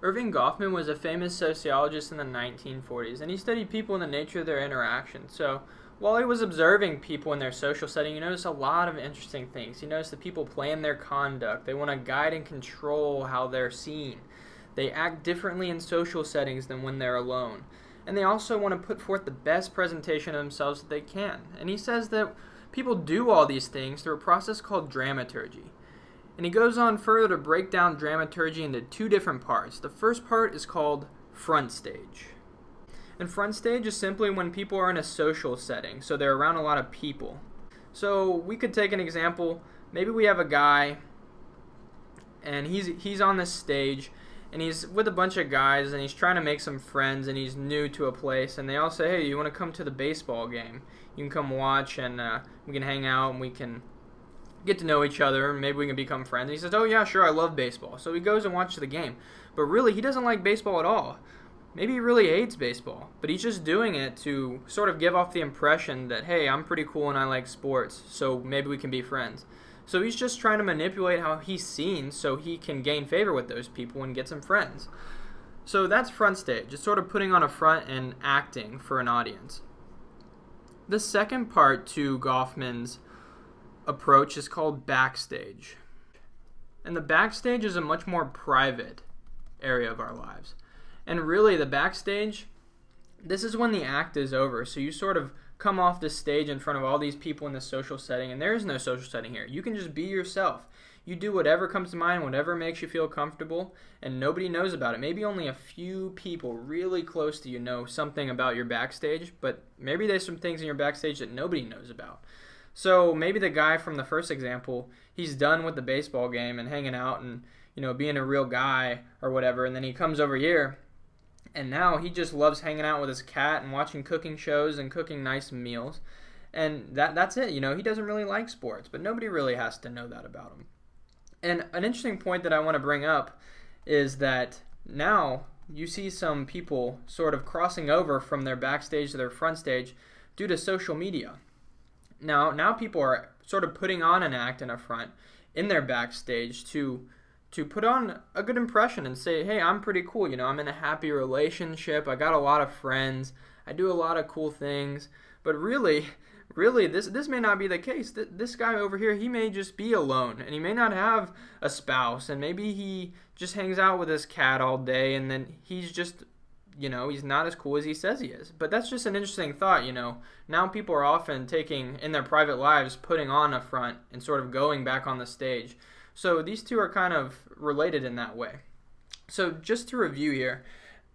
Erving Goffman was a famous sociologist in the 1940s, and he studied people and the nature of their interaction. So while he was observing people in their social setting, he noticed a lot of interesting things. He noticed that people plan their conduct. They want to guide and control how they're seen. They act differently in social settings than when they're alone. And they also want to put forth the best presentation of themselves that they can. And he says that people do all these things through a process called dramaturgy. And he goes on further to break down dramaturgy into two different parts. The first part is called front stage. And front stage is simply when people are in a social setting, so they're around a lot of people. So we could take an example. Maybe we have a guy, and he's on this stage, and he's with a bunch of guys, and he's trying to make some friends, and he's new to a place, and they all say, hey, you want to come to the baseball game? You can come watch, and we can hang out, and we can get to know each other, and maybe we can become friends. And he says, oh yeah, sure, I love baseball. So he goes and watches the game. But really, he doesn't like baseball at all. Maybe he really hates baseball, but he's just doing it to sort of give off the impression that, hey, I'm pretty cool and I like sports, so maybe we can be friends. So he's just trying to manipulate how he's seen so he can gain favor with those people and get some friends. So that's front stage. It's sort of putting on a front and acting for an audience. The second part to Goffman's approach is called backstage. And the backstage is a much more private area of our lives. And really, the backstage, this is when the act is over. So you sort of come off the stage in front of all these people in the social setting, and there is no social setting here. You can just be yourself. You do whatever comes to mind, whatever makes you feel comfortable, and nobody knows about it. Maybe only a few people really close to you know something about your backstage, but maybe there's some things in your backstage that nobody knows about. So maybe the guy from the first example, he's done with the baseball game and hanging out and, you know, being a real guy or whatever, and then he comes over here, and now he just loves hanging out with his cat and watching cooking shows and cooking nice meals. And that's it. You know, he doesn't really like sports, but nobody really has to know that about him. And an interesting point that I want to bring up is that now you see some people sort of crossing over from their backstage to their front stage due to social media. Now people are sort of putting on an act in a front in their backstage to put on a good impression and say, hey, I'm pretty cool, you know, I'm in a happy relationship, I got a lot of friends, I do a lot of cool things. But really, this may not be the case. This guy over here, he may just be alone, and he may not have a spouse, and maybe he just hangs out with his cat all day, and then he's just, you know, he's not as cool as he says he is. But that's just an interesting thought, you know. Now people are often taking, in their private lives, putting on a front and sort of going back on the stage. So these two are kind of related in that way. So just to review here,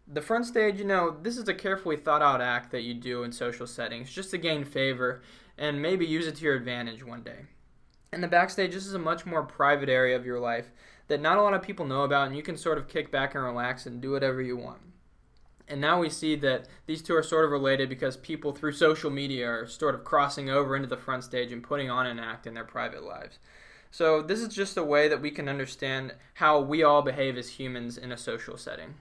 the front stage, you know, this is a carefully thought out act that you do in social settings just to gain favor and maybe use it to your advantage one day. And the backstage, this is a much more private area of your life that not a lot of people know about, and you can sort of kick back and relax and do whatever you want. And now we see that these two are sort of related because people through social media are sort of crossing over into the front stage and putting on an act in their private lives. So this is just a way that we can understand how we all behave as humans in a social setting.